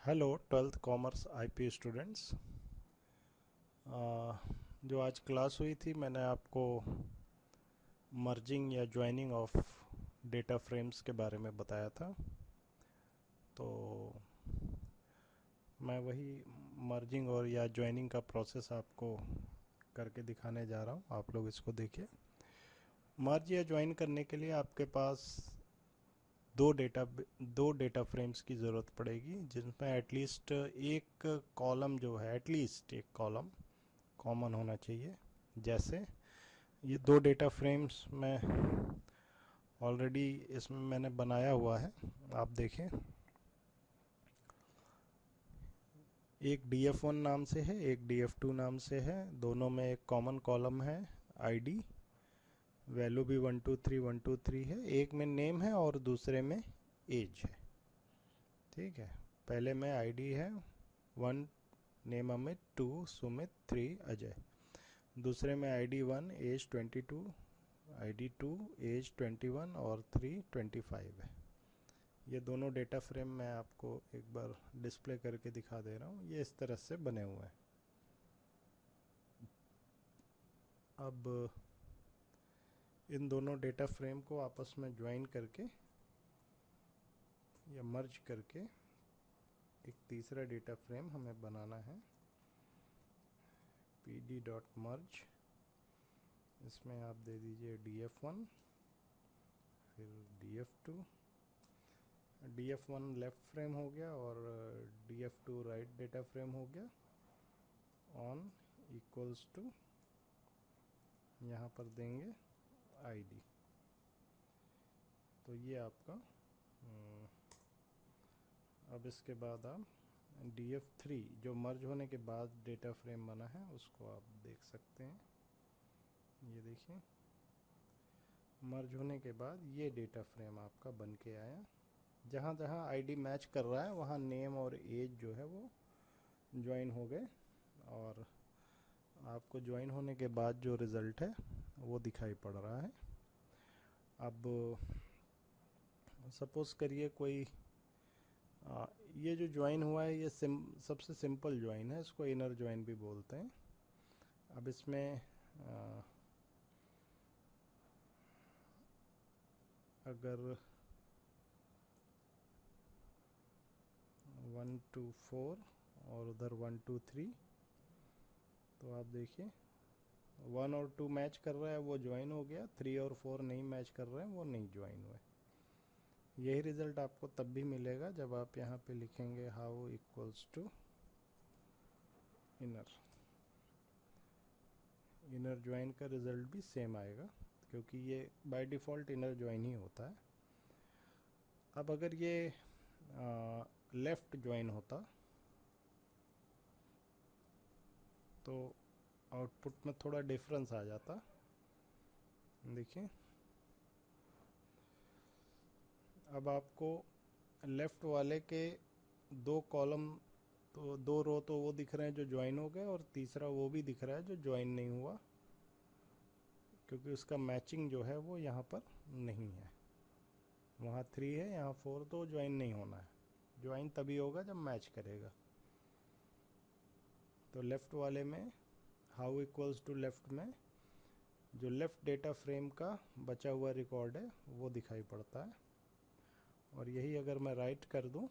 Hello 12th commerce IP students. जो आज class हुई थी मैंने आपको मर्जिंग या ज्वाइनिंग ऑफ डेटा फ्रेम्स के बारे में बताया था। तो मैं वही मर्जिंग और या ज्वाइनिंग का प्रोसेस आपको करके दिखाने जा रहा हूँ। आप लोग इसको देखिए। मर्ज या ज्वाइन करने के लिए आपके पास दो डेटा फ्रेम्स की ज़रूरत पड़ेगी, जिनमें एटलीस्ट एक कॉलम जो है, एटलीस्ट एक कॉलम कॉमन होना चाहिए। जैसे ये दो डेटा फ्रेम्स में ऑलरेडी इसमें मैंने बनाया हुआ है, आप देखें। एक df1 नाम से है, एक df2 नाम से है। दोनों में एक कॉमन कॉलम है आईडी, वैल्यू भी 123 है। एक में नेम है और दूसरे में एज है। ठीक है, पहले में आईडी है 1 नेम अमित, 2 सुमित, 3 अजय। दूसरे में आईडी 1 एज 22, आईडी 2 एज 21 और 3 25 है। ये दोनों डेटा फ्रेम मैं आपको एक बार डिस्प्ले करके दिखा दे रहा हूँ। ये इस तरह से बने हुए हैं। अब इन दोनों डेटा फ्रेम को आपस में ज्वाइन करके या मर्ज करके एक तीसरा डेटा फ्रेम हमें बनाना है, pd.merge। इसमें आप दे दीजिए df1, फिर df2। df1 लेफ्ट फ्रेम हो गया और df2 राइट डेटा फ्रेम हो गया। ऑन इक्वल्स टू, यहाँ पर देंगे आईडी। तो ये आपका अब इसके बाद आप df3 जो मर्ज होने के बाद डेटा फ्रेम बना है उसको आप देख सकते हैं। ये देखिए, मर्ज होने के बाद ये डेटा फ्रेम आपका बन के आया। जहाँ जहाँ आईडी मैच कर रहा है वहाँ नेम और एज जो है वो ज्वाइन हो गए, और आपको ज्वाइन होने के बाद जो रिज़ल्ट है वो दिखाई पड़ रहा है। अब सपोज़ करिए कोई ये जो ज्वाइन हुआ है ये सबसे सिंपल ज्वाइन है, इसको इनर ज्वाइन भी बोलते हैं। अब इसमें अगर 1 2 4 और उधर 1 2 3, तो आप देखिए 1 और 2 मैच कर रहा है वो ज्वाइन हो गया, 3 और 4 नहीं मैच कर रहे हैं वो नहीं ज्वाइन हुए। यही रिज़ल्ट आपको तब भी मिलेगा जब आप यहाँ पे लिखेंगे how equals to inner. Inner join का रिज़ल्ट भी सेम आएगा, क्योंकि ये बाय डिफ़ॉल्ट इनर ज्वाइन ही होता है। अब अगर ये लेफ़्ट ज्वाइन होता तो आउटपुट में थोड़ा डिफरेंस आ जाता। देखिए, अब आपको लेफ़्ट वाले के दो कॉलम, तो दो रो तो वो दिख रहे हैं जो ज्वाइन हो गए, और तीसरा वो भी दिख रहा है जो ज्वाइन नहीं हुआ, क्योंकि उसका मैचिंग जो है वो यहाँ पर नहीं है। वहाँ 3 है, यहाँ 4, तो ज्वाइन नहीं होना है। ज्वाइन तभी होगा जब मैच करेगा। तो लेफ़्ट वाले में हाउ इक्वल्स टू लेफ़्ट में जो लेफ़्ट डेटा फ्रेम का बचा हुआ रिकॉर्ड है वो दिखाई पड़ता है। और यही अगर मैं राइट कर दूं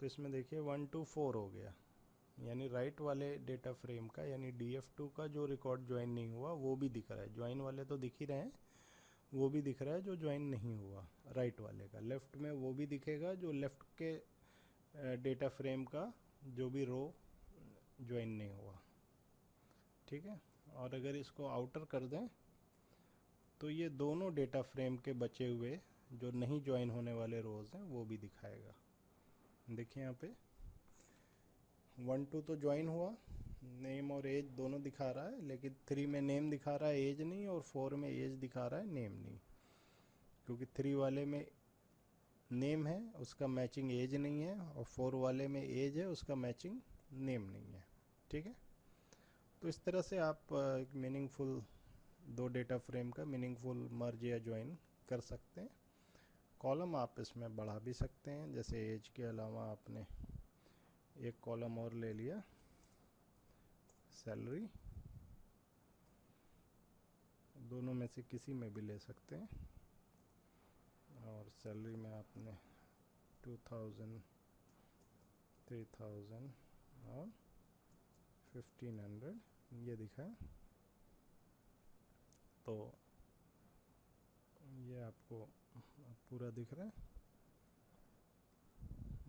तो इसमें देखिए 1 2 4 हो गया, यानी राइट वाले डेटा फ्रेम का, यानी df2 का जो रिकॉर्ड ज्वाइन नहीं हुआ वो भी दिख रहा है। ज्वाइन वाले तो दिख ही रहे हैं, वो भी दिख रहा है जो ज्वाइन नहीं हुआ राइट वाले का। लेफ़्ट में वो भी दिखेगा जो लेफ़्ट के डेटा फ्रेम का जो भी रो ज्वाइन नहीं हुआ। ठीक है, और अगर इसको आउटर कर दें तो ये दोनों डेटा फ्रेम के बचे हुए जो नहीं ज्वाइन होने वाले रोज़ हैं वो भी दिखाएगा। देखिए यहाँ पे 1 2 तो ज्वाइन हुआ, नेम और एज दोनों दिखा रहा है, लेकिन 3 में नेम दिखा रहा है एज नहीं, और 4 में एज दिखा रहा है नेम नहीं। क्योंकि 3 वाले में नेम है उसका मैचिंग एज नहीं है, और 4 वाले में एज है उसका मैचिंग नेम नहीं है। ठीक है, तो इस तरह से आप एक मीनिंगफुल दो डेटा फ्रेम का मीनिंगफुल मर्ज या ज्वाइन कर सकते हैं। कॉलम आप इसमें बढ़ा भी सकते हैं, जैसे एज के अलावा आपने एक कॉलम और ले लिया सैलरी, दोनों में से किसी में भी ले सकते हैं। और सैलरी में आपने 2000, 3000 और 1500 ये दिखा है। तो ये आपको पूरा दिख रहा है।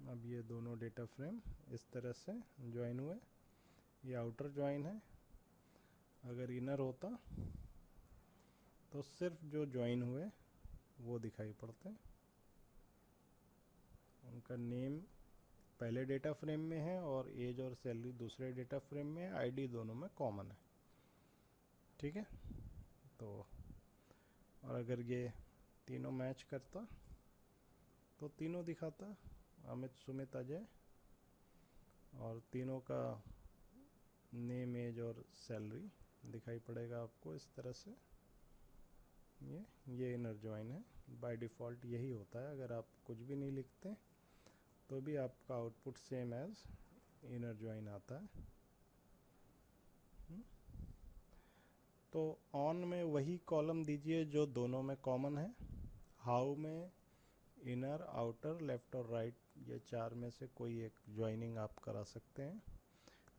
अब ये दोनों डेटा फ्रेम इस तरह से ज्वाइन हुए। ये आउटर ज्वाइन है। अगर इनर होता तो सिर्फ जो ज्वाइन हुए वो दिखाई पड़ते हैं। उनका नेम पहले डेटा फ्रेम में है और एज और सैलरी दूसरे डेटा फ्रेम में है, आईडी दोनों में कॉमन है। ठीक है। तो और अगर ये तीनों मैच करता तो तीनों दिखाता, अमित, सुमित, अजय, और तीनों का नेम, एज और सैलरी दिखाई पड़ेगा आपको इस तरह से। ये इनर ज्वाइन है। बाय डिफ़ॉल्ट यही होता है। अगर आप कुछ भी नहीं लिखते तो भी आपका output same as inner join आता है। तो ऑन में वही कॉलम दीजिए जो दोनों में कॉमन है। हाउ में इनर, आउटर, लेफ्ट और राइट, ये चार में से कोई एक ज्वाइनिंग आप करा सकते हैं।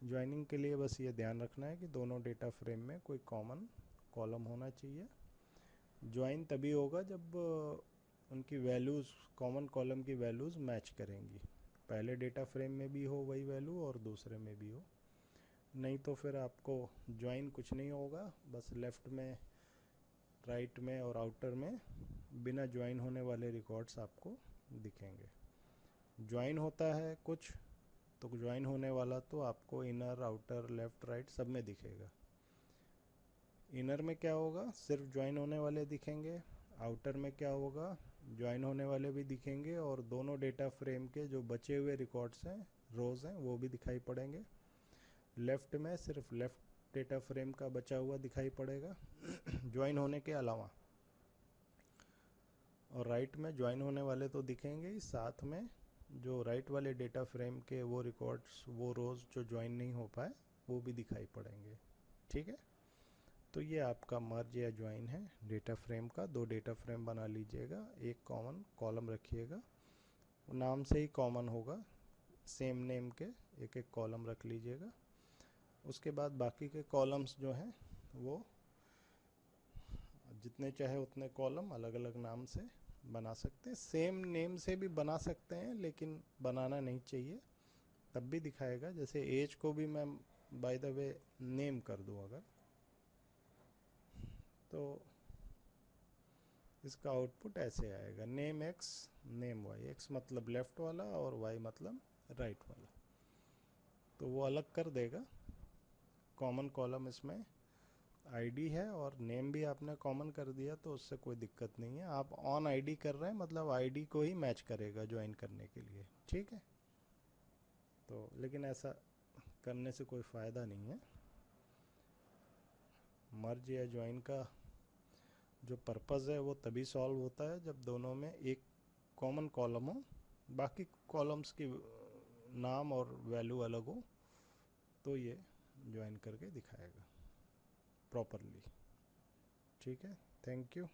ज्वाइनिंग के लिए बस ये ध्यान रखना है कि दोनों डेटा फ्रेम में कोई कॉमन कॉलम होना चाहिए। ज्वाइन तभी होगा जब उनकी वैल्यूज़, कॉमन कॉलम की वैल्यूज़ मैच करेंगी। पहले डेटा फ्रेम में भी हो वही वैल्यू और दूसरे में भी हो, नहीं तो फिर आपको ज्वाइन कुछ नहीं होगा। बस लेफ़्ट में, राइट में और आउटर में बिना ज्वाइन होने वाले रिकॉर्ड्स आपको दिखेंगे। ज्वाइन होता है कुछ तो ज्वाइन होने वाला तो आपको इनर, आउटर, लेफ़्ट, राइट सब में दिखेगा। इनर में क्या होगा, सिर्फ ज्वाइन होने वाले दिखेंगे। आउटर में क्या होगा, ज्वाइन होने वाले भी दिखेंगे और दोनों डेटा फ्रेम के जो बचे हुए रिकॉर्ड्स हैं, रोज़ हैं, वो भी दिखाई पड़ेंगे। लेफ़्ट में सिर्फ लेफ़्ट डेटा फ्रेम का बचा हुआ दिखाई पड़ेगा ज्वाइन होने के अलावा। और राइट में ज्वाइन होने वाले तो दिखेंगे ही, साथ में जो राइट वाले डेटा फ्रेम के वो रिकॉर्ड्स, वो रोज़ जो ज्वाइन नहीं हो पाए वो भी दिखाई पड़ेंगे। ठीक है। तो ये आपका मर्ज या ज्वाइन है डेटा फ्रेम का। दो डेटा फ्रेम बना लीजिएगा, एक कॉमन कॉलम रखिएगा, नाम से ही कॉमन होगा, सेम नेम के एक एक कॉलम रख लीजिएगा। उसके बाद बाकी के कॉलम्स जो हैं वो जितने चाहे उतने कॉलम अलग अलग नाम से बना सकते हैं। सेम नेम से भी बना सकते हैं लेकिन बनाना नहीं चाहिए, तब भी दिखाएगा। जैसे एज को भी मैं बाय द वे नेम कर दूं अगर, तो इसका आउटपुट ऐसे आएगा, name x, name y. X मतलब लेफ्ट वाला और वाई मतलब राइट वाला, तो वो अलग कर देगा। कॉमन कॉलम इसमें आईडी है और नेम भी आपने कॉमन कर दिया तो उससे कोई दिक्कत नहीं है। आप ऑन आईडी कर रहे हैं मतलब आईडी को ही मैच करेगा ज्वाइन करने के लिए। ठीक है। तो लेकिन ऐसा करने से कोई फ़ायदा नहीं है। मर्ज या ज्वाइन का जो पर्पज़ है वो तभी सॉल्व होता है जब दोनों में एक कॉमन कॉलम हो, बाकी कॉलम्स की नाम और वैल्यू अलग हो, तो ये ज्वाइन करके दिखाएगा प्रॉपरली। ठीक है। Thank you.